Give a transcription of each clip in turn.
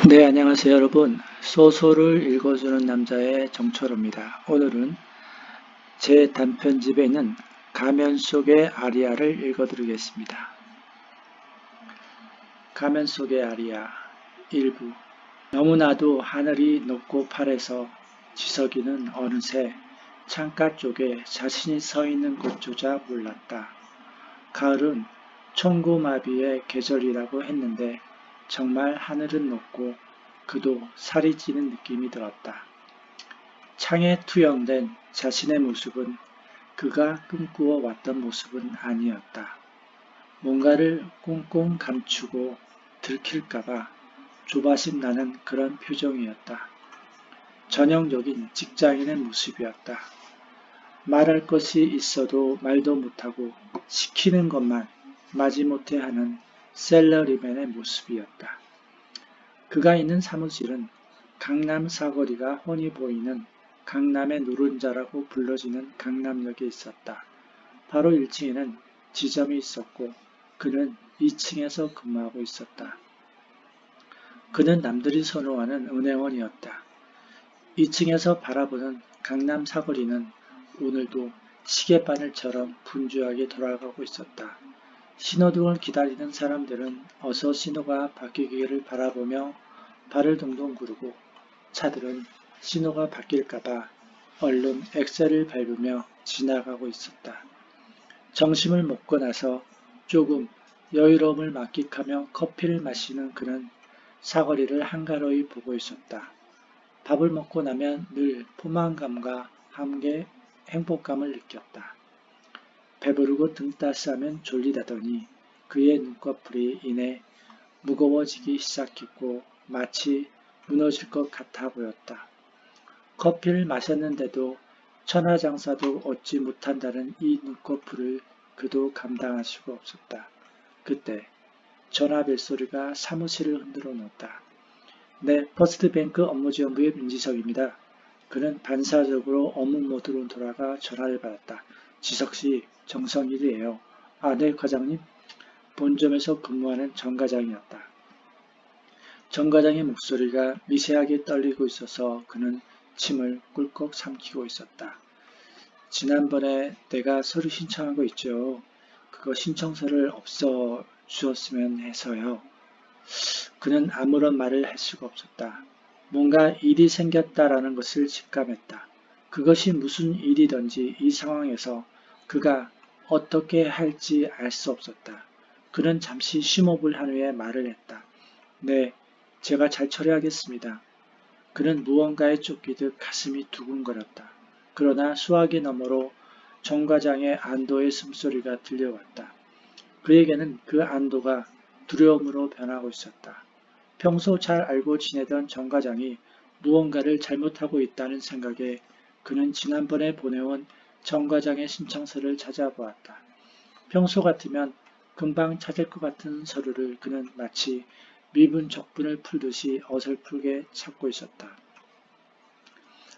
네, 안녕하세요, 여러분. 소설을 읽어주는 남자의 정철호입니다. 오늘은 제 단편집에 있는 가면 속의 아리아를 읽어드리겠습니다. 가면 속의 아리아 일부. 너무나도 하늘이 높고 파래서 지석이는 어느새 창가 쪽에 자신이 서 있는 곳조차 몰랐다. 가을은 천고마비의 계절이라고 했는데 정말 하늘은 높고 그도 살이 찌는 느낌이 들었다. 창에 투영된 자신의 모습은 그가 꿈꾸어 왔던 모습은 아니었다. 뭔가를 꽁꽁 감추고 들킬까봐 조바심 나는 그런 표정이었다. 전형적인 직장인의 모습이었다. 말할 것이 있어도 말도 못하고 시키는 것만 마지못해 하는 셀러리맨의 모습이었다. 그가 있는 사무실은 강남 사거리가 훤히 보이는 강남의 노른자라고 불러지는 강남역에 있었다. 바로 1층에는 지점이 있었고 그는 2층에서 근무하고 있었다. 그는 남들이 선호하는 은행원이었다. 2층에서 바라보는 강남 사거리는 오늘도 시계바늘처럼 분주하게 돌아가고 있었다. 신호등을 기다리는 사람들은 어서 신호가 바뀌기를 바라보며 발을 동동 구르고 차들은 신호가 바뀔까봐 얼른 엑셀을 밟으며 지나가고 있었다. 점심을 먹고 나서 조금 여유로움을 만끽하며 커피를 마시는 그는 사거리를 한가로이 보고 있었다. 밥을 먹고 나면 늘 포만감과 함께 행복감을 느꼈다. 배부르고 등 따스하면 졸리다더니 그의 눈꺼풀이 이내 무거워지기 시작했고 마치 무너질 것 같아 보였다. 커피를 마셨는데도 천하장사도 얻지 못한다는 이 눈꺼풀을 그도 감당할 수가 없었다. 그때 전화벨 소리가 사무실을 흔들어 놓았다. 네, 퍼스트뱅크 업무지원부의 민지석입니다. 그는 반사적으로 업무 모드로 돌아가 전화를 받았다. 지석씨, 정성일이에요. 아, 네, 과장님. 본점에서 근무하는 정 과장이었다. 정 과장의 목소리가 미세하게 떨리고 있어서 그는 침을 꿀꺽 삼키고 있었다. 지난번에 내가 서류 신청한 거 있죠. 그거 신청서를 없어 주었으면 해서요. 그는 아무런 말을 할 수가 없었다. 뭔가 일이 생겼다라는 것을 직감했다. 그것이 무슨 일이든지 이 상황에서 그가 어떻게 할지 알 수 없었다. 그는 잠시 심호흡을 한 후에 말을 했다. 네, 제가 잘 처리하겠습니다. 그는 무언가에 쫓기듯 가슴이 두근거렸다. 그러나 수화기 너머로 정 과장의 안도의 숨소리가 들려왔다. 그에게는 그 안도가 두려움으로 변하고 있었다. 평소 잘 알고 지내던 정 과장이 무언가를 잘못하고 있다는 생각에 그는 지난번에 보내온 정 과장의 신청서를 찾아보았다. 평소 같으면 금방 찾을 것 같은 서류를 그는 마치 미분 적분을 풀듯이 어설프게 찾고 있었다.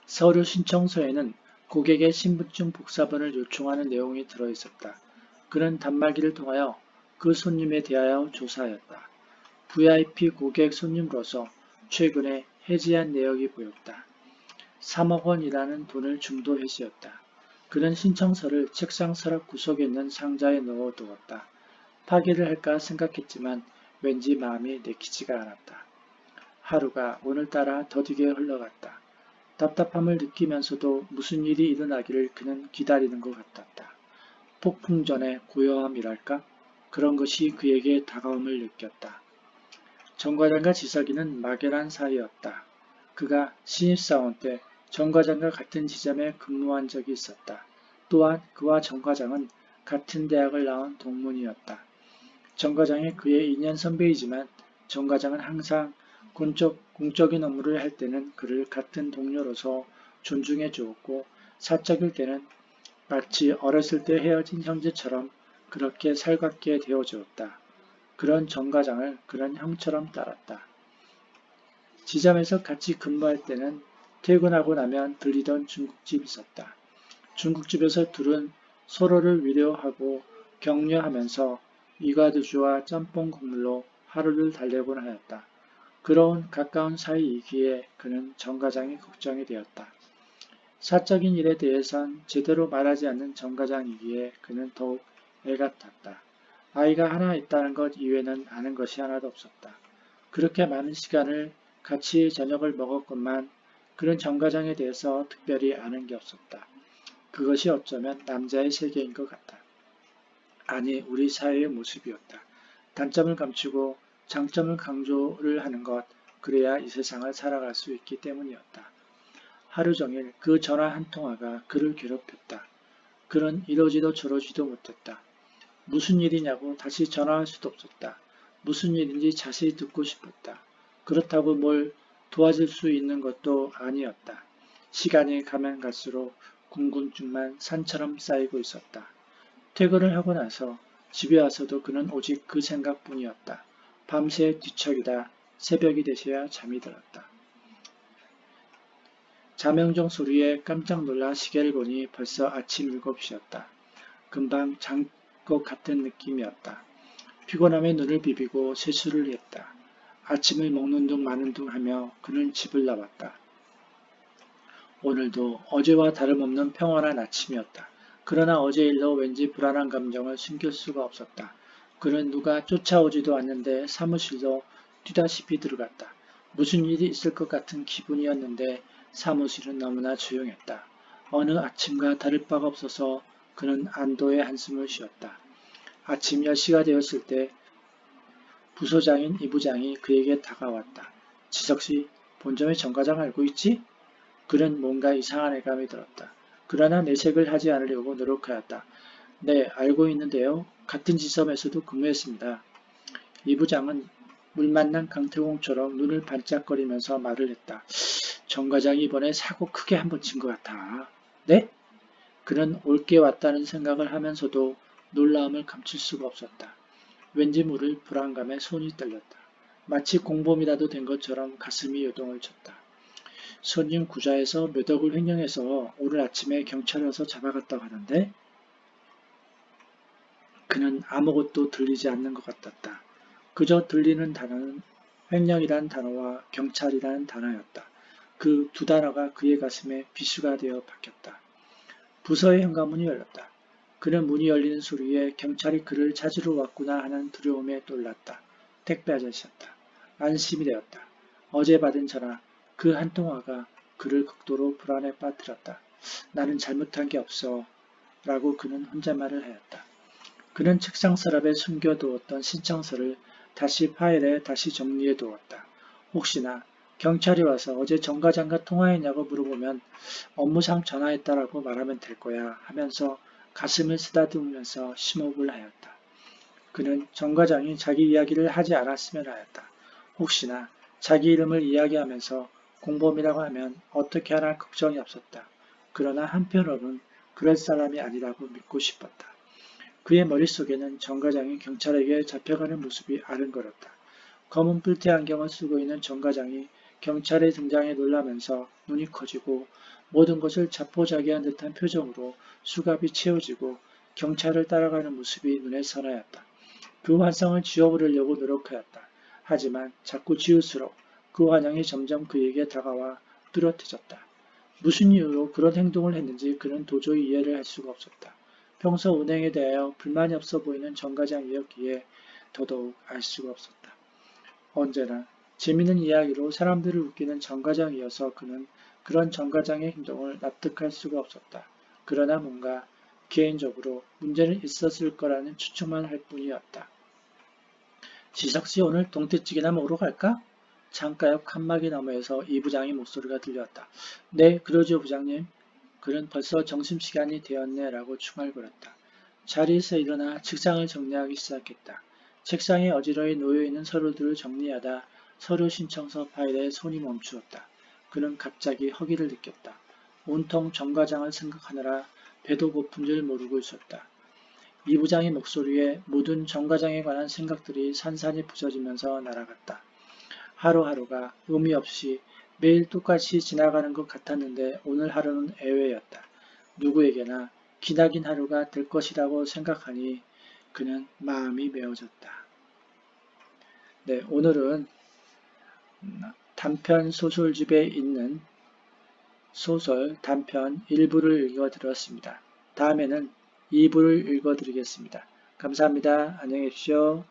서류 신청서에는 고객의 신분증 복사본을 요청하는 내용이 들어있었다. 그는 단말기를 통하여 그 손님에 대하여 조사하였다. VIP 고객 손님으로서 최근에 해지한 내역이 보였다. 3억 원이라는 돈을 줌도 해지었다. 그는 신청서를 책상 서랍 구석에 있는 상자에 넣어두었다. 파기를 할까 생각했지만 왠지 마음이 내키지가 않았다. 하루가 오늘따라 더디게 흘러갔다. 답답함을 느끼면서도 무슨 일이 일어나기를 그는 기다리는 것 같았다. 폭풍 전의 고요함이랄까? 그런 것이 그에게 다가옴을 느꼈다. 정 과장과 지석이는 막연한 사이였다. 그가 신입사원 때 정 과장과 같은 지점에 근무한 적이 있었다. 또한 그와 정 과장은 같은 대학을 나온 동문이었다. 정 과장이 그의 2년 선배이지만 정 과장은 항상 공적인 업무를 할 때는 그를 같은 동료로서 존중해 주었고 사적일 때는 마치 어렸을 때 헤어진 형제처럼 그렇게 살갑게 대해 주었다. 그런 정 과장을 그런 형처럼 따랐다. 지점에서 같이 근무할 때는 퇴근하고 나면 들리던 중국집이 있었다. 중국집에서 둘은 서로를 위로하고 격려하면서 이과두주와 짬뽕 국물로 하루를 달래곤 하였다. 그런 가까운 사이이기에 그는 정과장이 걱정이 되었다. 사적인 일에 대해선 제대로 말하지 않는 정과장이기에 그는 더욱 애가 탔다. 아이가 하나 있다는 것 이외에는 아는 것이 하나도 없었다. 그렇게 많은 시간을 같이 저녁을 먹었건만 그는 정과장에 대해서 특별히 아는 게 없었다. 그것이 어쩌면 남자의 세계인 것 같다. 아니, 우리 사회의 모습이었다. 단점을 감추고 장점을 강조를 하는 것, 그래야 이 세상을 살아갈 수 있기 때문이었다. 하루 종일 그 전화 한 통화가 그를 괴롭혔다. 그는 이러지도 저러지도 못했다. 무슨 일이냐고 다시 전화할 수도 없었다. 무슨 일인지 자세히 듣고 싶었다. 그렇다고 뭘 도와줄 수 있는 것도 아니었다. 시간이 가면 갈수록 궁금증만 산처럼 쌓이고 있었다. 퇴근을 하고 나서 집에 와서도 그는 오직 그 생각뿐이었다. 밤새 뒤척이다 새벽이 되셔야 잠이 들었다. 자명종 소리에 깜짝 놀라 시계를 보니 벌써 아침 7시였다. 금방 잔 것 같은 느낌이었다. 피곤함에 눈을 비비고 세수를 했다. 아침을 먹는 둥 마는 둥 하며 그는 집을 나왔다. 오늘도 어제와 다름없는 평온한 아침이었다. 그러나 어제 일로 왠지 불안한 감정을 숨길 수가 없었다. 그는 누가 쫓아오지도 않는데 사무실로 뛰다시피 들어갔다. 무슨 일이 있을 것 같은 기분이었는데 사무실은 너무나 조용했다. 어느 아침과 다를 바가 없어서 그는 안도의 한숨을 쉬었다. 아침 10시가 되었을 때 부소장인 이 부장이 그에게 다가왔다. 지석씨, 본점의 정과장 알고 있지? 그는 뭔가 이상한 애감이 들었다. 그러나 내색을 하지 않으려고 노력하였다. 네, 알고 있는데요. 같은 지점에서도 근무했습니다. 이 부장은 물 만난 강태공처럼 눈을 반짝거리면서 말을 했다. 정과장이 이번에 사고 크게 한번 친 것 같아. 네? 그는 옳게 왔다는 생각을 하면서도 놀라움을 감출 수가 없었다. 왠지 모를 불안감에 손이 떨렸다. 마치 공범이라도 된 것처럼 가슴이 요동을 쳤다. 손님 구좌에서 몇 억을 횡령해서 오늘 아침에 경찰이 와서 잡아갔다고 하는데 그는 아무것도 들리지 않는 것 같았다. 그저 들리는 단어는 횡령이라는 단어와 경찰이라는 단어였다. 그 두 단어가 그의 가슴에 비수가 되어 박혔다. 부서의 현관문이 열렸다. 그는 문이 열리는 소리에 경찰이 그를 찾으러 왔구나 하는 두려움에 놀랐다. 택배 아저씨였다. 안심이 되었다. 어제 받은 전화, 그 한 통화가 그를 극도로 불안에 빠뜨렸다. 나는 잘못한 게 없어. 라고 그는 혼잣말을 하였다. 그는 책상 서랍에 숨겨두었던 신청서를 다시 파일에 다시 정리해 두었다. 혹시나 경찰이 와서 어제 정과장과 통화했냐고 물어보면 업무상 전화했다라고 말하면 될 거야 하면서 가슴을 쓰다듬으면서 심호흡을 하였다. 그는 정과장이 자기 이야기를 하지 않았으면 하였다. 혹시나 자기 이름을 이야기하면서 공범이라고 하면 어떻게 하나 걱정이 없었다. 그러나 한편으로는 그럴 사람이 아니라고 믿고 싶었다. 그의 머릿속에는 정과장이 경찰에게 잡혀가는 모습이 아른거렸다. 검은 뿔테 안경을 쓰고 있는 정과장이 경찰의 등장에 놀라면서 눈이 커지고 모든 것을 자포자기한 듯한 표정으로 수갑이 채워지고 경찰을 따라가는 모습이 눈에 선하였다. 그 환상을 지워버리려고 노력하였다. 하지만 자꾸 지울수록 그 환영이 점점 그에게 다가와 뚜렷해졌다. 무슨 이유로 그런 행동을 했는지 그는 도저히 이해를 할 수가 없었다. 평소 운행에 대하여 불만이 없어 보이는 정과장이었기에 더더욱 알 수가 없었다. 언제나 재미있는 이야기로 사람들을 웃기는 정과장이어서 그는 그런 정과장의 행동을 납득할 수가 없었다. 그러나 뭔가 개인적으로 문제는 있었을 거라는 추측만 할 뿐이었다. 지석씨 오늘 동태찌개나 먹으러 갈까? 창가옆 칸막이 너머에서 이 부장의 목소리가 들려왔다. 네, 그러죠 부장님. 그는 벌써 점심시간이 되었네 라고 충알거렸다. 자리에서 일어나 책상을 정리하기 시작했다. 책상에 어지러이 놓여있는 서류들을 정리하다 서류 신청서 파일에 손이 멈추었다. 그는 갑자기 허기를 느꼈다. 온통 정과장을 생각하느라 배도 고픈 줄 모르고 있었다. 이 부장의 목소리에 모든 정과장에 관한 생각들이 산산이 부서지면서 날아갔다. 하루하루가 의미 없이 매일 똑같이 지나가는 것 같았는데 오늘 하루는 예외였다. 누구에게나 기나긴 하루가 될 것이라고 생각하니 그는 마음이 메어졌다. 네, 오늘은 단편 소설집에 있는 소설 단편 1부를 읽어드렸습니다. 다음에는 2부를 읽어드리겠습니다. 감사합니다. 안녕히 계십시오.